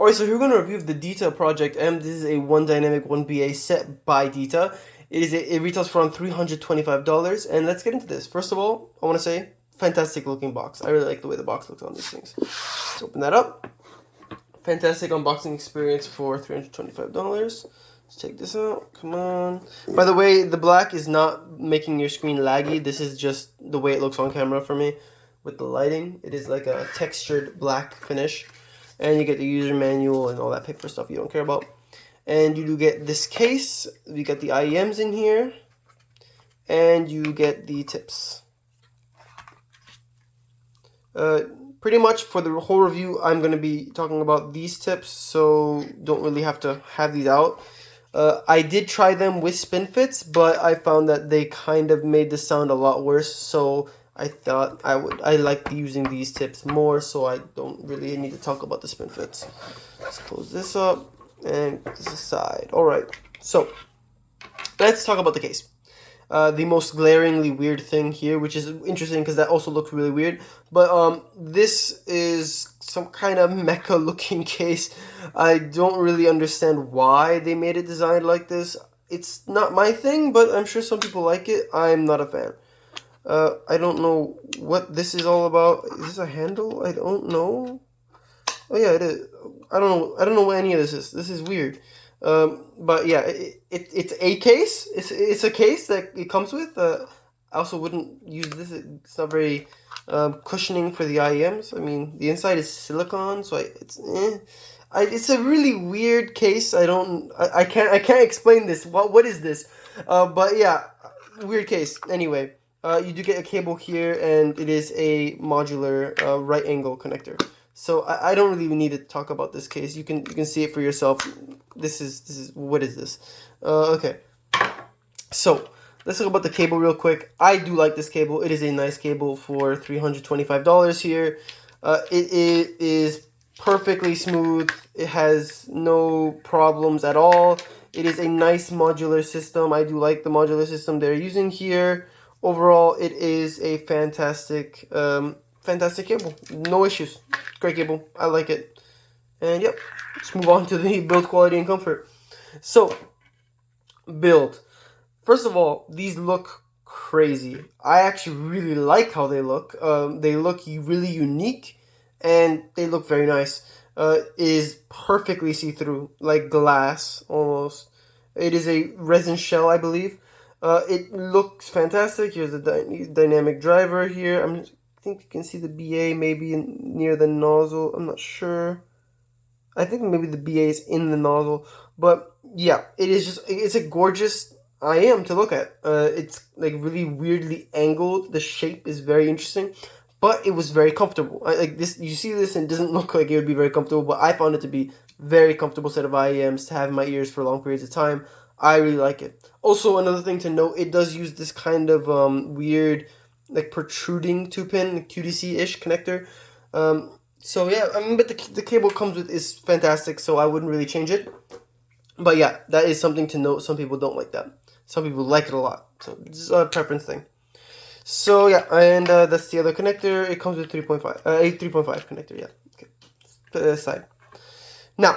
Alright, so here we're going to review the Dita Project M. This is a 1 dynamic, 1 BA set by Dita. It retails for around $325, and let's get into this. First of all, I want to say, fantastic looking box. I really like the way the box looks on these things. Let's open that up. Fantastic unboxing experience for $325. Let's take this out. Come on. By the way, the black is not making your screen laggy. This is just the way it looks on camera for me with the lighting. It is like a textured black finish. And you get the user manual and all that paper stuff you don't care about. And you do get this case. You get the IEMs in here. And you get the tips. Pretty much for the whole review, I'm going to be talking about these tips. So don't really have to have these out. I did try them with spin fits, but I found that they kind of made the sound a lot worse. So I thought I like using these tips more, so I don't really need to talk about the spin fits. Let's close this up and put this aside. Alright, so let's talk about the case. The most glaringly weird thing here, which is interesting because that also looks really weird, but this is some kind of mecha looking case. I don't really understand why they made it designed like this. It's not my thing, but I'm sure some people like it. I'm not a fan. I don't know what this is all about. Is this a handle? I don't know. Oh yeah, it is. I don't know what any of this is. This is weird. But yeah, it's a case. It's a case that it comes with. I also wouldn't use this. It's not very cushioning for the IEMs. I mean, the inside is silicone, so it's a really weird case. I can't explain this. What is this? But yeah, weird case. Anyway. You do get a cable here, and it is a modular right angle connector. So I don't really need to talk about this case. You can see it for yourself. This is what is this? Okay. So let's talk about the cable real quick. I do like this cable. It is a nice cable for $325 here. It is perfectly smooth. It has no problems at all. It is a nice modular system. I do like the modular system they're using here. Overall, it is a fantastic cable. No issues. Great cable. I like it. And yep, let's move on to the build quality and comfort. So, build. First of all, these look crazy. I actually really like how they look. They look really unique, and they look very nice. It is perfectly see-through, like glass almost. It is a resin shell, I believe. It looks fantastic. Here's the dynamic driver here. I think you can see the BA maybe near the nozzle. I'm not sure. I think maybe the BA is in the nozzle. But yeah, it's a gorgeous IM to look at. It's like really weirdly angled. The shape is very interesting. But it was very comfortable. Like this, you see this and it doesn't look like it would be very comfortable. But I found it to be very comfortable set of IEMs to have in my ears for long periods of time. I really like it. Also, another thing to note, it does use this kind of weird, like protruding 2-pin QDC-ish connector. So yeah, I mean, but the cable it comes with is fantastic, so I wouldn't really change it. But yeah, that is something to note. Some people don't like that. Some people like it a lot. So it's a preference thing. So yeah, and that's the other connector. It comes with 3.5, a 3.5 connector. Yeah. Okay. Put that aside. Now,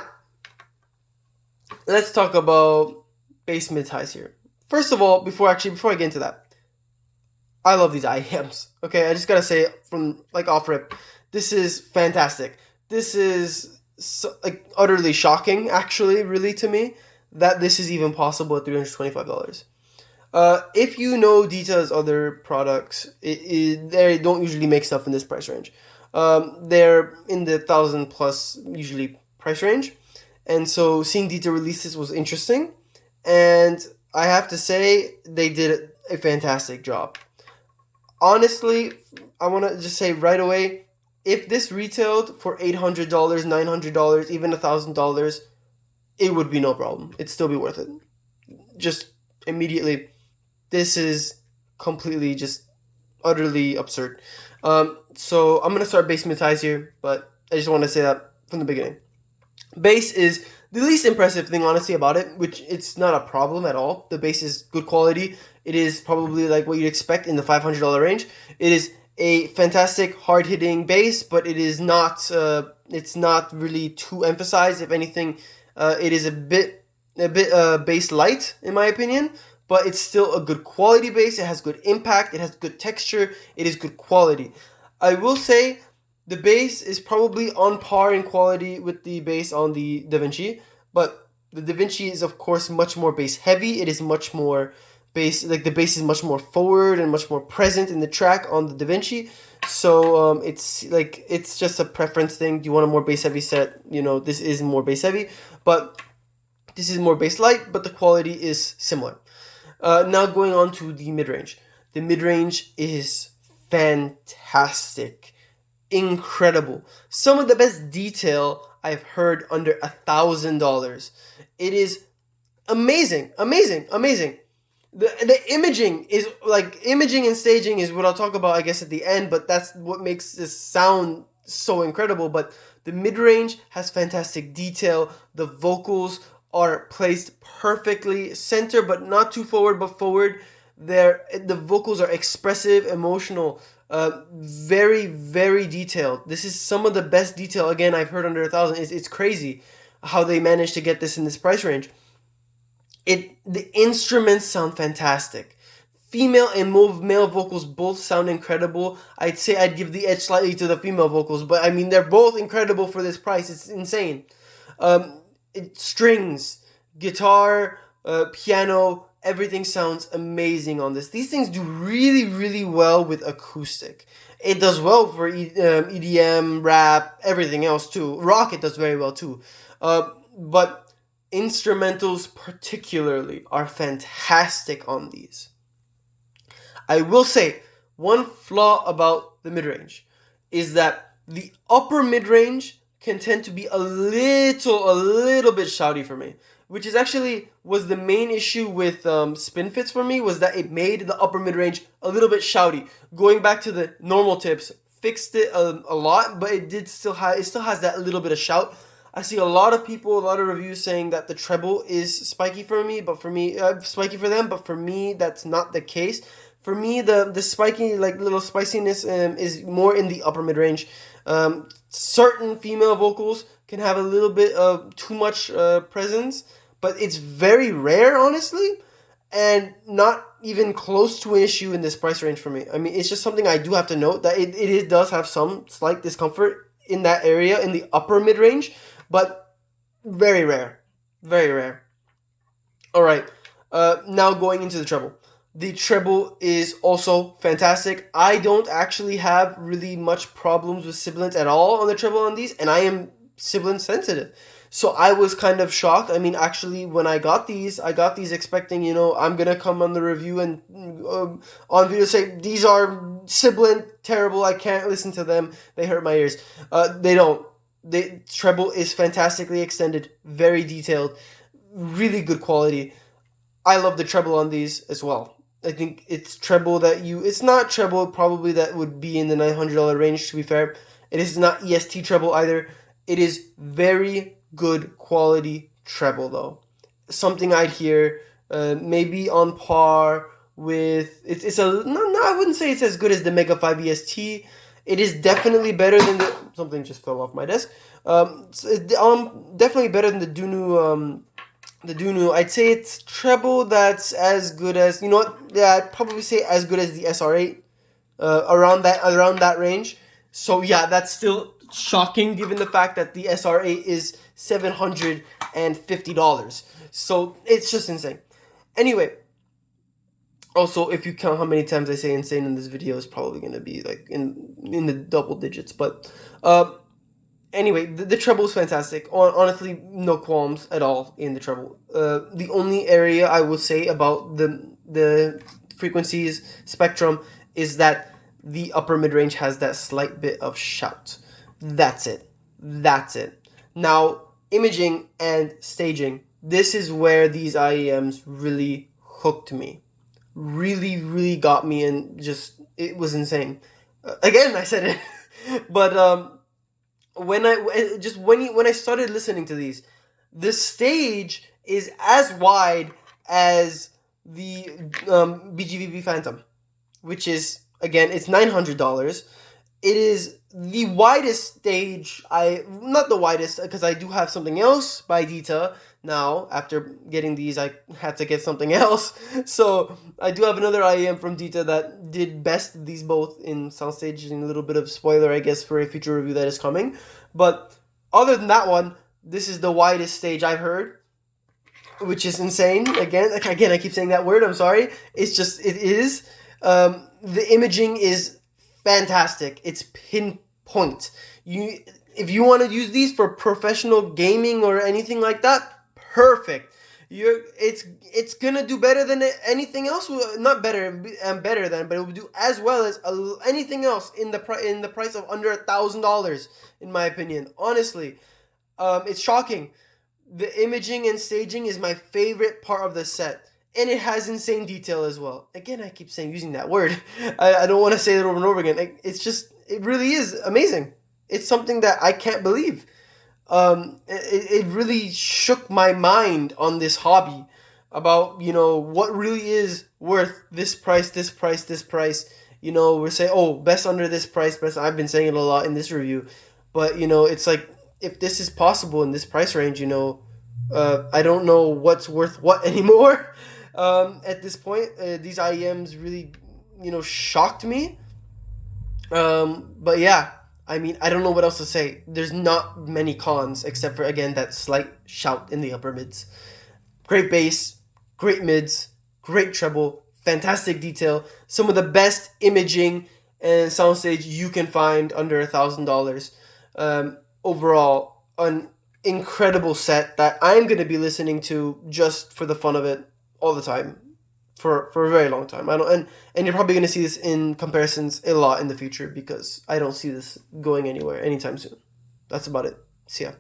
let's talk about bass, mids, highs here. First of all, before I get into that, I love these IEMs. Okay, I just gotta say from like off rip, this is fantastic. This is like utterly shocking, actually, really to me, that this is even possible at $325. If you know Dita's other products, they don't usually make stuff in this price range. They're in the 1,000 plus usually price range, and so seeing Dita release this was interesting. And I have to say, they did a fantastic job. Honestly, I want to just say right away, if this retailed for $800, $900, even $1,000, it would be no problem. It'd still be worth it. Just immediately, this is completely just utterly absurd. So I'm going to start bass, mid, highs here, but I just want to say that from the beginning. Bass is the least impressive thing, honestly, about it, which it's not a problem at all. The bass is good quality. It is probably like what you'd expect in the $500 range. It is a fantastic hard-hitting bass, but it is not. It's not really too emphasized. If anything, it is a bit bass light in my opinion. But it's still a good quality bass. It has good impact. It has good texture. It is good quality. I will say the bass is probably on par in quality with the bass on the DaVinci, but the DaVinci is of course much more bass heavy. It is much more bass, like the bass is much more forward and much more present in the track on the DaVinci. So it's just a preference thing. Do you want a more bass heavy set? This is more bass heavy, but this is more bass light, but the quality is similar. Now going on to the mid range. The mid range is fantastic, incredible. Some of the best detail I've heard under $1,000. It is amazing, amazing, amazing. The imaging is like imaging and staging is what I'll talk about, I guess, at the end. But that's what makes this sound so incredible. But the mid range has fantastic detail. The vocals are placed perfectly center, but not too forward, but forward. The vocals are expressive, emotional, very, very detailed. This is some of the best detail again I've heard under $1,000. It's crazy how they managed to get this in this price range. The instruments sound fantastic. Female and male vocals both sound incredible. I'd say I'd give the edge slightly to the female vocals, but I mean they're both incredible for this price. It's insane. Strings, guitar, piano, everything sounds amazing on this. These things do really, really well with acoustic. It does well for EDM, rap, everything else too. Rock, it does very well too. But instrumentals particularly are fantastic on these. I will say one flaw about the mid-range is that the upper mid-range can tend to be a little bit shouty for me, which is actually was the main issue with spin fits for me, was that it made the upper mid-range a little bit shouty. Going back to the normal tips, fixed it a lot, but it still has that little bit of shout. I see a lot of reviews saying that the treble is spiky for me, but for me, spiky for them, but for me, that's not the case. For me, the spiky, like little spiciness is more in the upper mid-range. Certain female vocals can have a little bit of too much presence, but it's very rare, honestly, and not even close to an issue in this price range for me. I mean, it's just something I do have to note, that it does have some slight discomfort in that area, in the upper mid-range, but very rare. Very rare. All right, now going into the treble. The treble is also fantastic. I don't actually have really much problems with sibilance at all on the treble on these, and I am sibilant sensitive. So I was kind of shocked. I mean, actually, when I got these expecting, I'm going to come on the review and on video say, these are sibilant, terrible, I can't listen to them, they hurt my ears. They don't. The treble is fantastically extended, very detailed, really good quality. I love the treble on these as well. I think it's treble it's not treble probably that would be in the $900 range, to be fair. It is not EST treble either. It is very good quality treble though. Something I'd hear maybe on par with, I wouldn't say it's as good as the Mega 5 EST. It is definitely better than something just fell off my desk. Definitely better than the Dunu. I'd say it's treble that's as good as, I'd probably say as good as the SR8, around that range. So yeah, that's still shocking given the fact that the SR8 is $750. So it's just insane. Anyway, also if you count how many times I say insane in this video, it's probably going to be like in the double digits. But anyway, the treble is fantastic. Honestly, no qualms at all in the treble. The only area I will say about the frequencies spectrum is that the upper mid-range has that slight bit of shout. That's it. Now, imaging and staging. This is where these IEMs really hooked me. Really, really got me, and it was insane. Again, I said it. But when I started listening to these, the stage is as wide as the BGVB Phantom, which is Again, it's $900. It is the widest stage. Not the widest because I do have something else by Dita now. After getting these, I had to get something else. So I do have another IEM from Dita that did best these both in soundstage, and a little bit of spoiler, I guess, for a future review that is coming. But other than that one, this is the widest stage I've heard, which is insane. Again, I keep saying that word. I'm sorry. It's just it is. The imaging is fantastic. It's pinpoint. If you want to use these for professional gaming or anything like that, perfect. It's gonna do better than anything else. Not better and better than, but it will do as well as anything else in the price of under $1,000, in my opinion. Honestly, it's shocking. The imaging and staging is my favorite part of the set. And it has insane detail as well. Again, I keep saying using that word. I don't want to say it over and over again. It really is amazing. It's something that I can't believe. It really shook my mind on this hobby about, what really is worth this price, this price, this price. We're saying, oh, best under this price, best. I've been saying it a lot in this review. But, it's like, if this is possible in this price range, I don't know what's worth what anymore. At this point, these IEMs really, shocked me. But yeah, I mean, I don't know what else to say. There's not many cons except for, again, that slight shout in the upper mids. Great bass, great mids, great treble, fantastic detail. Some of the best imaging and soundstage you can find under $1,000. Overall, an incredible set that I'm going to be listening to just for the fun of it all the time for a very long time. I don't and you're probably going to see this in comparisons a lot in the future because I don't see this going anywhere anytime soon. That's about it. See ya.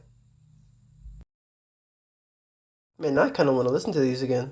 Man, now I kind of want to listen to these again.